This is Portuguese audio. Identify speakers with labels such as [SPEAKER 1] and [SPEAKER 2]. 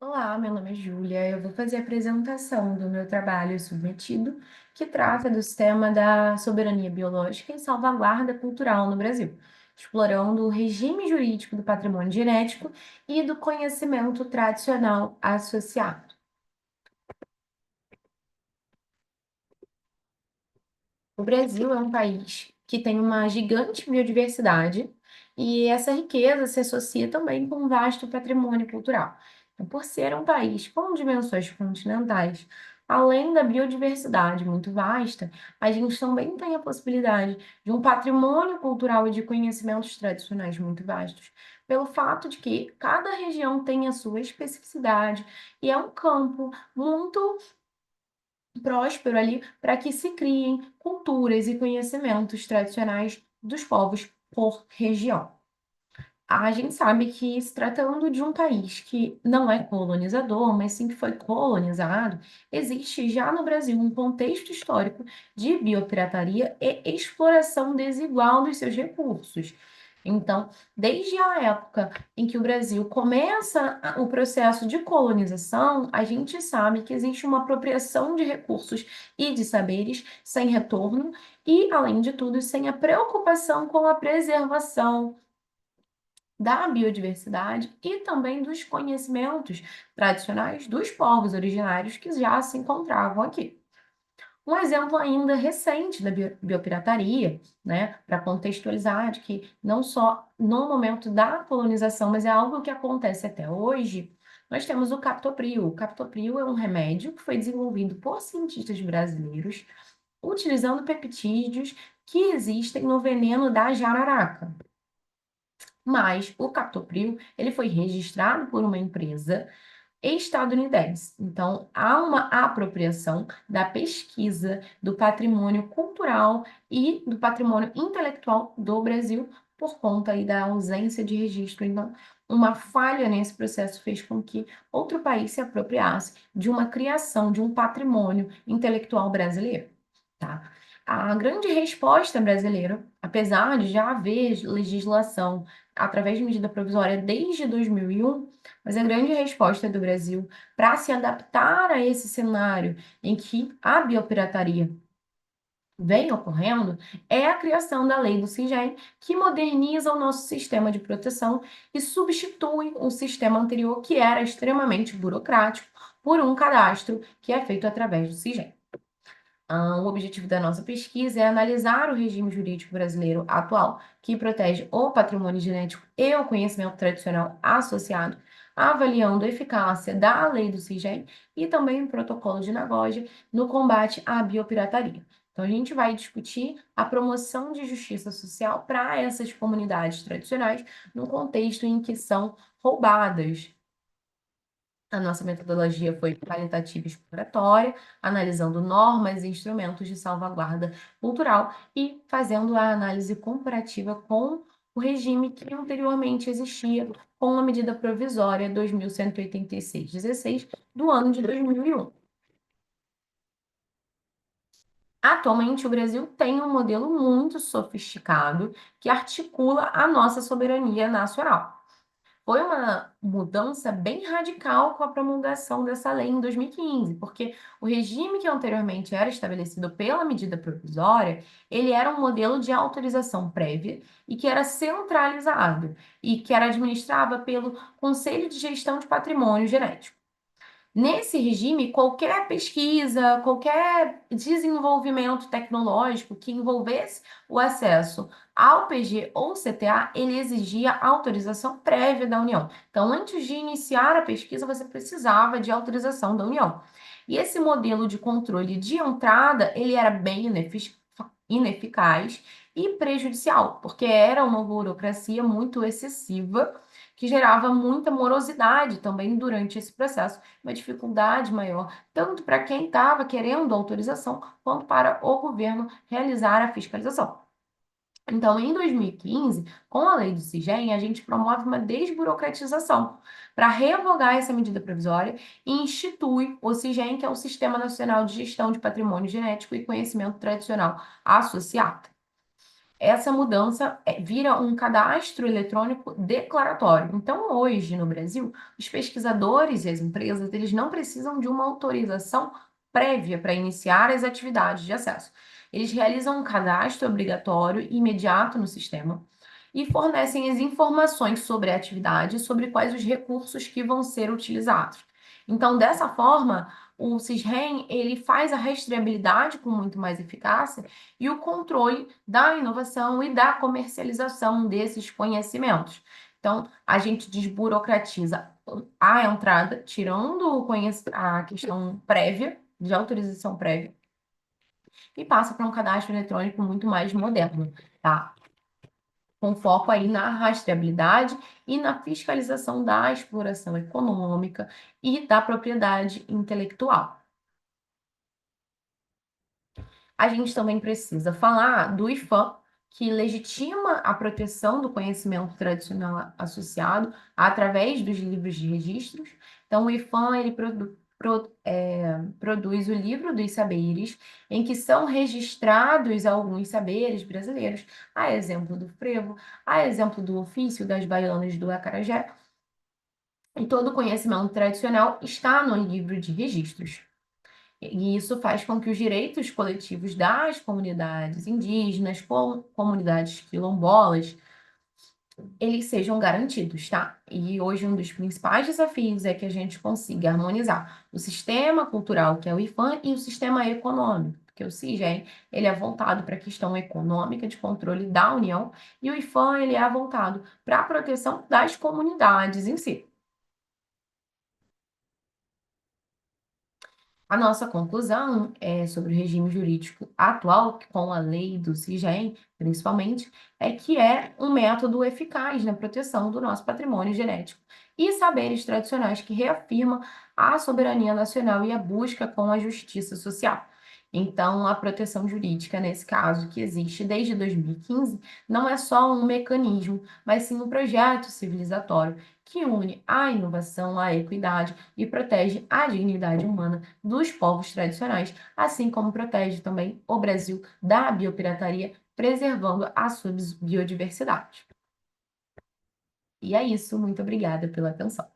[SPEAKER 1] Olá, meu nome é Júlia. Eu vou fazer a apresentação do meu trabalho submetido, que trata do sistema da soberania biológica e salvaguarda cultural no Brasil, explorando o regime jurídico do patrimônio genético e do conhecimento tradicional associado. O Brasil é um país que tem uma gigante biodiversidade e essa riqueza se associa também com um vasto patrimônio cultural. Então, por ser um país com dimensões continentais, além da biodiversidade muito vasta, a gente também tem a possibilidade de um patrimônio cultural e de conhecimentos tradicionais muito vastos, pelo fato de que cada região tem a sua especificidade e é um campo muito próspero ali para que se criem culturas e conhecimentos tradicionais dos povos por região. A gente sabe que, se tratando de um país que não é colonizador, mas sim que foi colonizado, existe já no Brasil um contexto histórico de biopirataria e exploração desigual dos seus recursos. Então, desde a época em que o Brasil começa o processo de colonização, a gente sabe que existe uma apropriação de recursos e de saberes sem retorno e, além de tudo, sem a preocupação com a preservação da biodiversidade e também dos conhecimentos tradicionais dos povos originários que já se encontravam aqui. Um exemplo ainda recente da biopirataria, né, para contextualizar, de que não só no momento da colonização, mas é algo que acontece até hoje, nós temos o captopril. O captopril é um remédio que foi desenvolvido por cientistas brasileiros utilizando peptídeos que existem no veneno da jararaca. Mas o captopril, ele foi registrado por uma empresa estadunidense. Então, há uma apropriação da pesquisa do patrimônio cultural e do patrimônio intelectual do Brasil por conta aí da ausência de registro. Então, uma falha nesse processo fez com que outro país se apropriasse de uma criação de um patrimônio intelectual brasileiro, tá? A grande resposta brasileira, apesar de já haver legislação através de medida provisória desde 2001, mas a grande resposta do Brasil para se adaptar a esse cenário em que a biopirataria vem ocorrendo é a criação da lei do CIGEM, que moderniza o nosso sistema de proteção e substitui o sistema anterior, que era extremamente burocrático, por um cadastro que é feito através do CIGEM. O objetivo da nossa pesquisa é analisar o regime jurídico brasileiro atual, que protege o patrimônio genético e o conhecimento tradicional associado, avaliando a eficácia da lei do CIGEM e também o protocolo de Nagoya no combate à biopirataria. Então, a gente vai discutir a promoção de justiça social para essas comunidades tradicionais no contexto em que são roubadas. A nossa metodologia foi qualitativa e exploratória, analisando normas e instrumentos de salvaguarda cultural e fazendo a análise comparativa com o regime que anteriormente existia, com a medida provisória 2186/16 do ano de 2001. Atualmente, o Brasil tem um modelo muito sofisticado que articula a nossa soberania nacional. Foi uma mudança bem radical com a promulgação dessa lei em 2015, porque o regime que anteriormente era estabelecido pela medida provisória, ele era um modelo de autorização prévia e que era centralizado e que era administrado pelo Conselho de Gestão de Patrimônio Genético. Nesse regime, qualquer pesquisa, qualquer desenvolvimento tecnológico que envolvesse o acesso ao PG ou CTA, ele exigia autorização prévia da União. Então, antes de iniciar a pesquisa, você precisava de autorização da União. E esse modelo de controle de entrada, ele era bem ineficaz e prejudicial, porque era uma burocracia muito excessiva que gerava muita morosidade também durante esse processo, uma dificuldade maior, tanto para quem estava querendo autorização, quanto para o governo realizar a fiscalização. Então, em 2015, com a lei do CIGEM, a gente promove uma desburocratização para revogar essa medida provisória e institui o CIGEM, que é o Sistema Nacional de Gestão de Patrimônio Genético e Conhecimento Tradicional Associado. essa mudança vira um cadastro eletrônico declaratório. Então, hoje no Brasil, os pesquisadores e as empresas, eles não precisam de uma autorização prévia para iniciar as atividades de acesso. Eles realizam um cadastro obrigatório e imediato no sistema e fornecem as informações sobre a atividade e sobre quais os recursos que vão ser utilizados. Então, dessa forma, o CISREM, ele faz a rastreabilidade com muito mais eficácia e o controle da inovação e da comercialização desses conhecimentos. Então, a gente desburocratiza a entrada, tirando a questão prévia, de autorização prévia, e passa para um cadastro eletrônico muito mais moderno, tá? Com foco aí na rastreabilidade e na fiscalização da exploração econômica e da propriedade intelectual. A gente também precisa falar do IFAM, que legitima a proteção do conhecimento tradicional associado através dos livros de registros. Então, o IFAM ele produz o livro dos saberes, em que são registrados alguns saberes brasileiros, a exemplo do frevo, a exemplo do ofício das baianas do acarajé, e todo o conhecimento tradicional está no livro de registros. E isso faz com que os direitos coletivos das comunidades indígenas, comunidades quilombolas, eles sejam garantidos, tá? E hoje um dos principais desafios é que a gente consiga harmonizar o sistema cultural, que é o IFAM, e o sistema econômico, porque o CIGEM, ele é voltado para a questão econômica de controle da União, e o IFAM, ele é voltado para a proteção das comunidades em si. A nossa conclusão sobre o regime jurídico atual, com a lei do CIGEM, principalmente, é que é um método eficaz na proteção do nosso patrimônio genético e saberes tradicionais que reafirma a soberania nacional e a busca com a justiça social. Então, a proteção jurídica, nesse caso, que existe desde 2015, não é só um mecanismo, mas sim um projeto civilizatório que une a inovação, a equidade e protege a dignidade humana dos povos tradicionais, assim como protege também o Brasil da biopirataria, preservando a sua biodiversidade. E é isso, muito obrigada pela atenção.